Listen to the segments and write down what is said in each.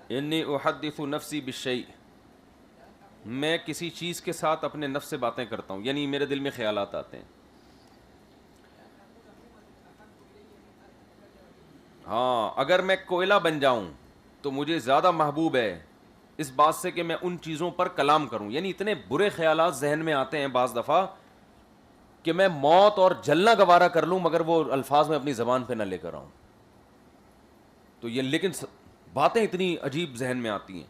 انی احدث نفسی بالشیء، میں کسی چیز کے ساتھ اپنے نفس سے باتیں کرتا ہوں، یعنی میرے دل میں خیالات آتے ہیں. ہاں اگر میں کوئلہ بن جاؤں تو مجھے زیادہ محبوب ہے اس بات سے کہ میں ان چیزوں پر کلام کروں. یعنی اتنے برے خیالات ذہن میں آتے ہیں بعض دفعہ کہ میں موت اور جلنا گوارا کر لوں مگر وہ الفاظ میں اپنی زبان پہ نہ لے کر آؤں. تو یہ لیکن باتیں اتنی عجیب ذہن میں آتی ہیں.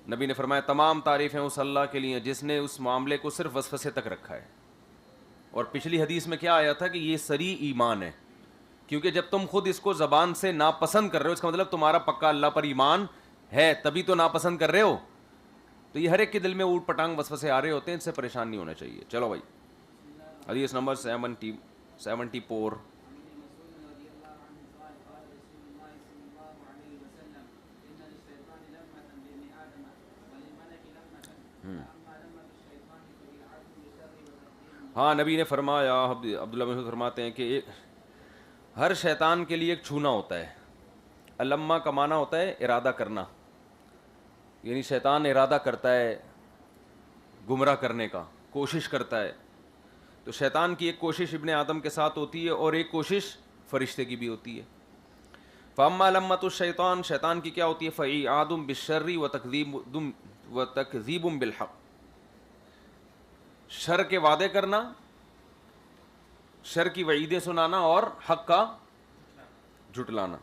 نبی نے فرمایا تمام تعریفیں اس اللہ کے لیے جس نے اس معاملے کو صرف وسوسے تک رکھا ہے. اور پچھلی حدیث میں کیا آیا تھا کہ یہ سری ایمان ہے، کیونکہ جب تم خود اس کو زبان سے ناپسند کر رہے ہو اس کا مطلب تمہارا پکا اللہ پر ایمان ہے، تبھی تو ناپسند کر رہے ہو. تو یہ ہر ایک کے دل میں اوٹ پٹانگ وسوسے آ رہے ہوتے ہیں، ان سے پریشان نہیں ہونا چاہیے. چلو بھائی حدیث نمبر 74. ہاں نبی نے فرمایا، عبداللہ بن مسعود فرماتے ہیں کہ ہر شیطان کے لیے ایک چھونا ہوتا ہے. علما کا معنی ہوتا ہے ارادہ کرنا، یعنی شیطان ارادہ کرتا ہے گمراہ کرنے کا، کوشش کرتا ہے. تو شیطان کی ایک کوشش ابن آدم کے ساتھ ہوتی ہے اور ایک کوشش فرشتے کی بھی ہوتی ہے. فاما لمۃ الشیطان، شیطان کی کیا ہوتی ہے؟ فإعاد بالشر وتکذیب بالحق، شر کے وعدے کرنا، شر کی وعیدیں سنانا اور حق کا جھٹلانا.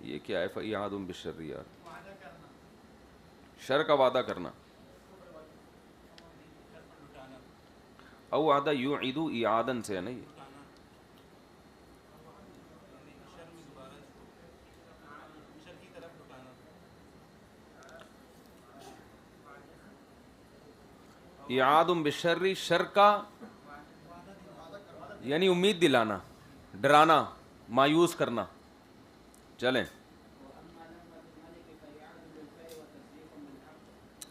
یہ کیا ہے فإعاد بالشر؟ یار شر کا وعدہ کرنا. او وعدہ یعید اعادن سے ہے نا. یہ اعاد بالشر، شر کا یعنی امید دلانا، ڈرانا، مایوس کرنا. چلیں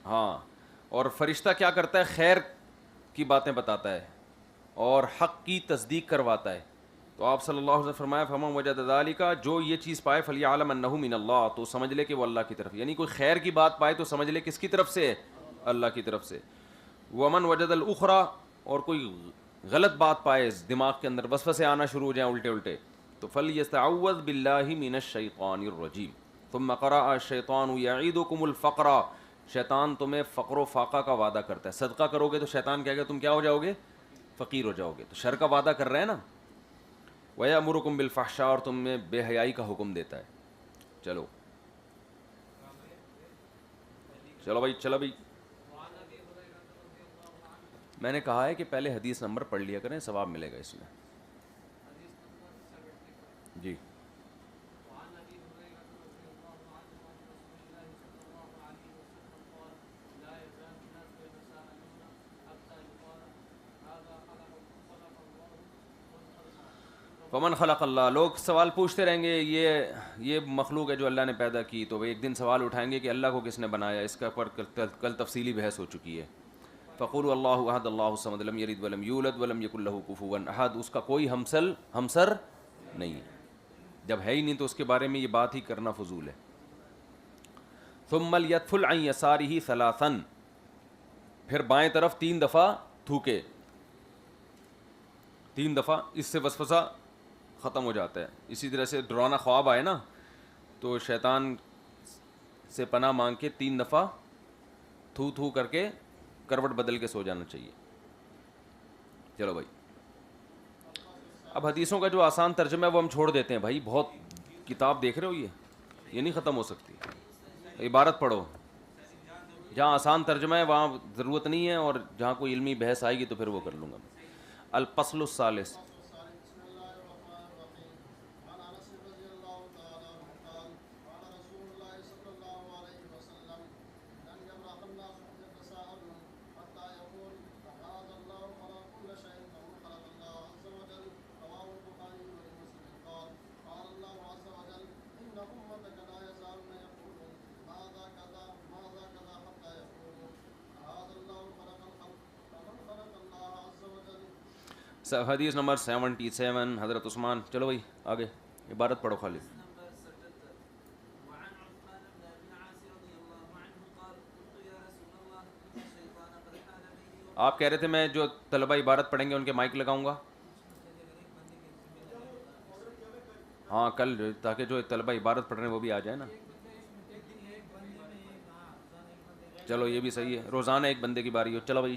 ہاں. اور فرشتہ کیا کرتا ہے؟ خیر کی باتیں بتاتا ہے اور حق کی تصدیق کرواتا ہے. تو آپ صلی اللہ علیہ وسلم فرمایا فمن وجد ذلک، جو یہ چیز پائے فلیعلم انہ من اللہ، تو سمجھ لے کہ وہ اللہ کی طرف، یعنی کوئی خیر کی بات پائے تو سمجھ لے کس کی طرف سے ہے؟ اللہ کی طرف سے. ومن وجد الاخری، اور کوئی غلط بات پائے دماغ کے اندر وسوسے آنا شروع ہو جائیں الٹے الٹے، تو فلیستعوذ باللہ من الشیطان الرجیم. ثم قرأ الشیطان یعیدکم الفقر، شیطان تمہیں فقر و فاقہ کا وعدہ کرتا ہے. صدقہ کرو گے تو شیطان کہے گا تم کیا ہو جاؤ گے؟ فقیر ہو جاؤ گے. تو شر کا وعدہ کر رہے ہیں نا. وَيَأْمُرُكُمْ بِالْفَحْشَاء، اور تم میں بے حیائی کا حکم دیتا ہے. چلو چلو بھائی میں نے کہا ہے کہ پہلے حدیث نمبر پڑھ لیا کریں، ثواب ملے گا اس میں. جی فمن خلق اللہ، لوگ سوال پوچھتے رہیں گے یہ مخلوق ہے جو اللہ نے پیدا کی، تو وہ ایک دن سوال اٹھائیں گے کہ اللہ کو کس نے بنایا. اس کا پر کل تفصیلی بحث ہو چکی ہے. فقولوا اللہ احد اللہ الصمد لم یلد ولم یولد ولم یکن لہ کفوا احد، اس کا کوئی ہمسر نہیں ہے. جب ہے ہی نہیں تو اس کے بارے میں یہ بات ہی کرنا فضول ہے. ثم لیتفل عن یسارہ ثلاثا، پھر بائیں طرف 3 دفعہ تھوکے. 3 دفعہ، اس سے وسوسہ ختم ہو جاتا ہے. اسی طرح سے ڈرانا خواب آئے نا تو شیطان سے پناہ مانگ کے 3 دفعہ تھو کر کے کروٹ بدل کے سو جانا چاہیے. چلو بھائی اب حدیثوں کا جو آسان ترجمہ ہے وہ ہم چھوڑ دیتے ہیں بھائی. بہت کتاب دیکھ رہے ہو، یہ نہیں ختم ہو سکتی. عبارت پڑھو، جہاں آسان ترجمہ ہے وہاں ضرورت نہیں ہے، اور جہاں کوئی علمی بحث آئے گی تو پھر وہ کر لوں گا. الفصل الثالث. بسم الله الرحمن الرحيم. عن انس رضي الله تعالى عنه قال قال رسول الله صلى الله عليه وسلم لن يبرح الناس يتساءلون حتى يقول هذا الله خلق كل شيء كما خلق الله عز وجل. رواه البخاري ومسلم. قال قال الله عز وجل ان امتك لا يزالون يقولون ماذا كذا حتى يقولوا هذا الله خلق الخلق كمن خلق الله عز وجل. حدیث نمبر 77 حضرت عثمان. چلو بھائی آگے عبارت پڑھو خالی. آپ کہہ رہے تھے میں جو طلبہ عبارت پڑھیں گے ان کے مائک لگاؤں گا. ہاں کل تاکہ جو طلبہ عبارت پڑھ رہے ہیں وہ بھی آ جائے نا. چلو یہ بھی صحیح ہے, روزانہ ایک بندے کی باری ہو. چلو بھائی.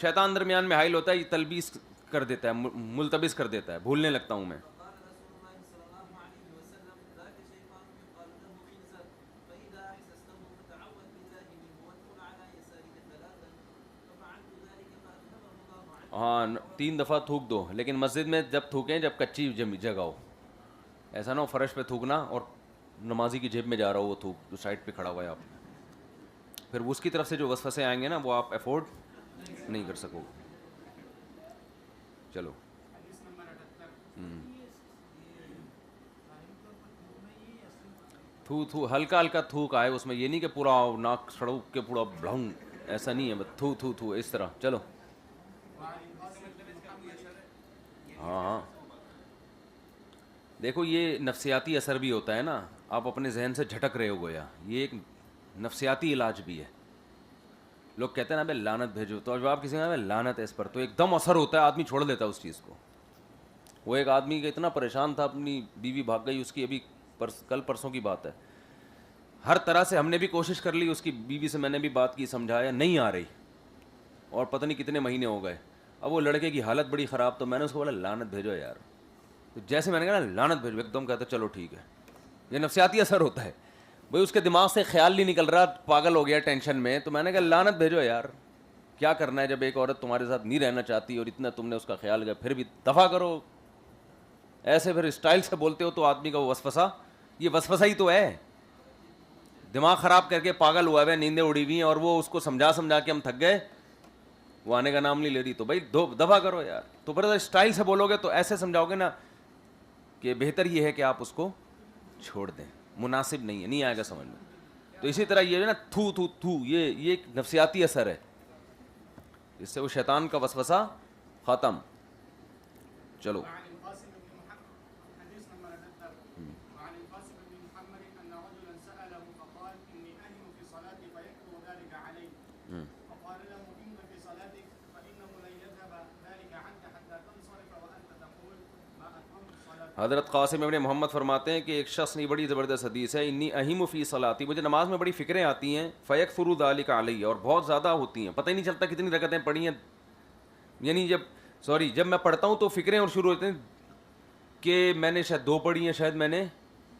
شیطان درمیان میں حائل ہوتا ہے, یہ تلبیس کر دیتا ہے, ملتبس کر دیتا ہے, بھولنے لگتا ہوں میں. ہاں 3 دفعہ تھوک دو, لیکن مسجد میں جب تھوکیں جب کچی جگہ ہو. ایسا نہ ہو فرش پہ تھوکنا اور نمازی کی جیب میں جا رہا ہو وہ تھوک جو سائڈ پہ کھڑا ہوا ہے آپ, پھر اس کی طرف سے جو وسوسے آئیں گے نا وہ آپ افورڈ نہیں کر سکو گے. چلو تھو ہلکا ہلکا تھوک آئے اس میں, یہ نہیں کہ پورا ناک سڑک کے پورا بڑھنگ, ایسا نہیں ہے, بس تھو تھو تھو اس طرح. چلو ہاں دیکھو یہ نفسیاتی اثر بھی ہوتا ہے نا, آپ اپنے ذہن سے جھٹک رہے ہو گویا, یہ ایک نفسیاتی علاج بھی ہے. لوگ کہتے ہیں نا بھائی لعنت بھیجو, تو جب آپ کسی کا لعنت ہے اس پر, تو ایک دم اثر ہوتا ہے, آدمی چھوڑ دیتا ہے اس چیز کو. وہ ایک آدمی کا اتنا پریشان تھا, اپنی بیوی بھاگ گئی اس کی, ابھی کل پرسوں کی بات ہے. ہر طرح سے ہم نے بھی کوشش کر لی, اس کی بیوی سے میں نے بھی بات کی, سمجھایا, نہیں آ رہی, اور پتہ نہیں کتنے مہینے ہو گئے. اب وہ لڑکے کی حالت بڑی خراب, تو میں نے اس کو بولا لعنت بھیجو یار. تو جیسے میں نے کہا نا لعنت بھیجو, ایک دم کہتا چلو ٹھیک ہے. یہ نفسیاتی اثر ہوتا ہے بھائی, اس کے دماغ سے خیال نہیں نکل رہا, پاگل ہو گیا ٹینشن میں. تو میں نے کہا لعنت بھیجو یار, کیا کرنا ہے جب ایک عورت تمہارے ساتھ نہیں رہنا چاہتی اور اتنا تم نے اس کا خیال کیا, پھر بھی دفع کرو. ایسے پھر اسٹائل سے بولتے ہو تو آدمی کا وہ وسوسہ, یہ وسوسہ ہی تو ہے, دماغ خراب کر کے پاگل ہوا ہے, نیندیں اڑی ہوئی ہیں, اور وہ اس کو سمجھا کے ہم تھک گئے, وہ آنے کا نام نہیں لے رہی. تو بھائی دفع کرو یار. تو پھر اسٹائل سے بولو گے تو ایسے سمجھاؤ گے نا کہ بہتر یہ ہے کہ آپ اس کو چھوڑ دیں, مناسب نہیں ہے, نہیں آئے گا سمجھ میں. تو اسی طرح یہ نا تھو تھو تھو, یہ ایک نفسیاتی اثر ہے, اس سے وہ شیطان کا وسوسہ ختم. چلو حضرت قاسم ابن محمد فرماتے ہیں کہ ایک شخص نے, بڑی زبردست حدیث ہے, انی اہم فی صلاتی, مجھے نماز میں بڑی فکریں آتی ہیں, فیکفر ذلک علی, اور بہت زیادہ ہوتی ہیں, پتہ ہی نہیں چلتا کتنی رکعتیں پڑھی ہیں. یعنی جب میں پڑھتا ہوں تو فکریں اور شروع ہوتے ہیں کہ میں نے شاید 2 پڑھی ہیں, شاید میں نے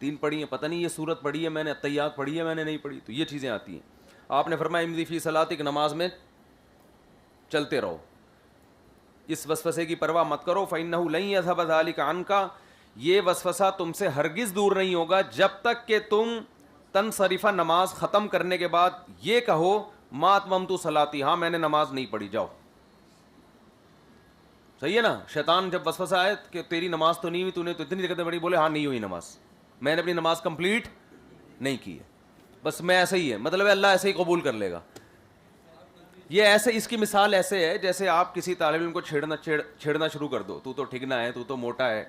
3 پڑھی ہیں, پتہ نہیں یہ سورت پڑھی ہے میں نے, التحیات پڑھی ہے میں نے, نہیں پڑھی. تو یہ چیزیں آتی ہیں. آپ نے فرمایا امضی فی صلاتک, نماز میں چلتے رہو, اس وسوسے کی پرواہ مت کرو. فإنہ لن یذهب ذلک عنک, یہ وسوسہ تم سے ہرگز دور نہیں ہوگا جب تک کہ تم تنصرفہ, نماز ختم کرنے کے بعد یہ کہو ما اتممت صلاتی, ہاں میں نے نماز نہیں پڑھی, جاؤ. صحیح ہے نا. شیطان جب وسوسہ آئے کہ تیری نماز تو نہیں ہوئی, تو نے تو اتنی رکعتیں پڑھی, بولے ہاں نہیں ہوئی نماز, میں نے اپنی نماز کمپلیٹ نہیں کی ہے, بس میں ایسے ہی ہے, مطلب ہے اللہ ایسے ہی قبول کر لے گا. یہ ایسے, اس کی مثال ایسے ہے جیسے آپ کسی طالب علم کو چھیڑنا شروع کر دو, تو ٹھگنا ہے, تو موٹا ہے,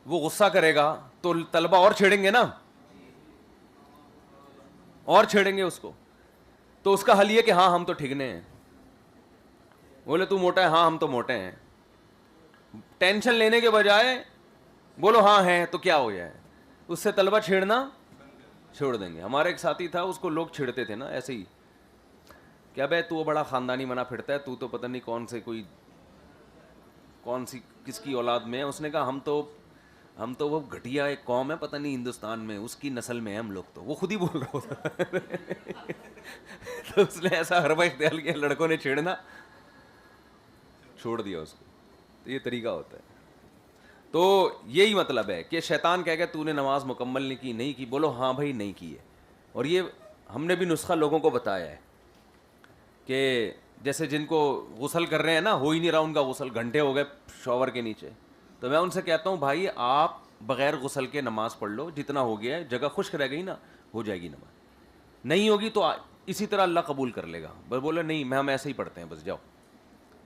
وہ غصہ کرے گا تو طلبہ اور چھیڑیں گے نا, اور چھیڑیں گے اس کو. تو اس کا حل یہ کہ ہاں ہم تو ٹھگنے ہیں. بولے تو موٹا ہے, ہاں ہم تو موٹے ہیں. ٹینشن لینے کے بجائے بولو ہاں ہیں, تو کیا ہو جائے, اس سے طلبہ چھیڑنا چھوڑ دیں گے. ہمارے ایک ساتھی تھا, اس کو لوگ چھیڑتے تھے نا ایسے ہی, کیا بھائی تو بڑا خاندانی بنا پھرتا ہے, تو پتہ نہیں کون سی کس کی اولاد میں ہے. اس نے کہا ہم تو وہ گھٹیا ایک قوم ہے, پتہ نہیں ہندوستان میں, اس کی نسل میں ہم لوگ. تو وہ خود ہی بول رہا ہوتا. تو اس نے ایسا حربہ اختیار کیا, لڑکوں نے چھیڑنا چھوڑ دیا اس کو. تو یہ طریقہ ہوتا ہے. تو یہی مطلب ہے کہ شیطان کہہ کہ تو نے نماز مکمل نہیں کی, بولو ہاں بھائی نہیں کی ہے. اور یہ ہم نے بھی نسخہ لوگوں کو بتایا ہے کہ جیسے جن کو غسل کر رہے ہیں نا, ہو ہی نہیں رہا ان کا غسل, گھنٹے ہو گئے شاور کے نیچے, تو میں ان سے کہتا ہوں بھائی آپ بغیر غسل کے نماز پڑھ لو, جتنا ہو گیا ہے, جگہ خشک رہ گئی نا, ہو جائے گی نماز. نہیں ہوگی تو اسی طرح اللہ قبول کر لے گا. بس بولے نہیں ہم ایسے ہی پڑھتے ہیں بس جاؤ.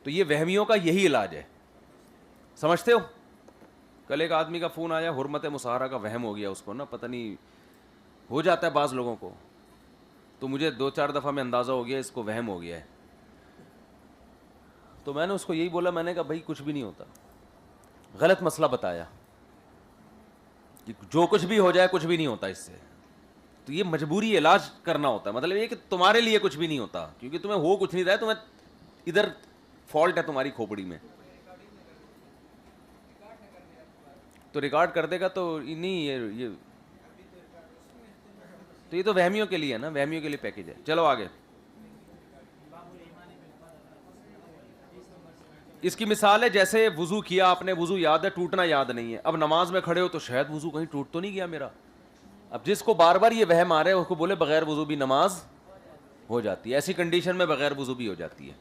تو یہ وہمیوں کا یہی علاج ہے, سمجھتے ہو. کل ایک آدمی کا فون آیا, حرمت مصاہرہ کا وہم ہو گیا اس کو نا, پتہ نہیں ہو جاتا ہے بعض لوگوں کو, تو مجھے 2-4 دفعہ میں اندازہ ہو گیا اس کو وہم ہو گیا ہے. تو میں نے اس کو یہی بولا, میں نے کہا بھائی کچھ بھی نہیں ہوتا, غلط مسئلہ بتایا کہ جو کچھ بھی ہو جائے کچھ بھی نہیں ہوتا اس سے. تو یہ مجبوری علاج کرنا ہوتا ہے, مطلب یہ کہ تمہارے لیے کچھ بھی نہیں ہوتا کیونکہ تمہیں ہو کچھ نہیں رہا ہے, تمہیں ادھر فالٹ ہے تمہاری کھوپڑی میں. تو ریکارڈ کر دے گا تو نہیں, تو یہ تو وہمیوں کے لیے ہے نا, وہمیوں کے لیے پیکیج ہے. چلو آگے. اس کی مثال ہے جیسے وضو کیا آپ نے, وضو یاد ہے, ٹوٹنا یاد نہیں ہے. اب نماز میں کھڑے ہو تو شاید وضو کہیں ٹوٹ تو نہیں گیا میرا. اب جس کو بار بار یہ وہم آ رہا ہے اس کو بولے بغیر وضو بھی نماز ہو جاتی ہے. ایسی کنڈیشن میں بغیر وضو بھی ہو جاتی ہے.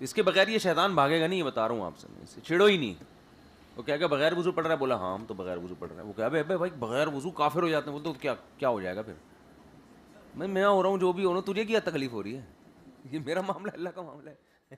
اس کے بغیر یہ شیطان بھاگے گا نہیں, یہ بتا رہا ہوں آپ سے, چھڑو ہی نہیں. وہ کیا کہ بغیر وضو پڑھ رہا ہے, بولا ہاں ہم تو بغیر وضو پڑھ رہے ہیں. وہ کہا بھائی بھائی بغیر وضو کافر ہو جاتے ہیں. بولتے تو کیا ہو جائے گا پھر. میں ہو رہا ہوں جو بھی ہو رہا ہوں, تجھے کیا تکلیف ہو رہی ہے, یہ میرا معاملہ اللہ کا معاملہ ہے.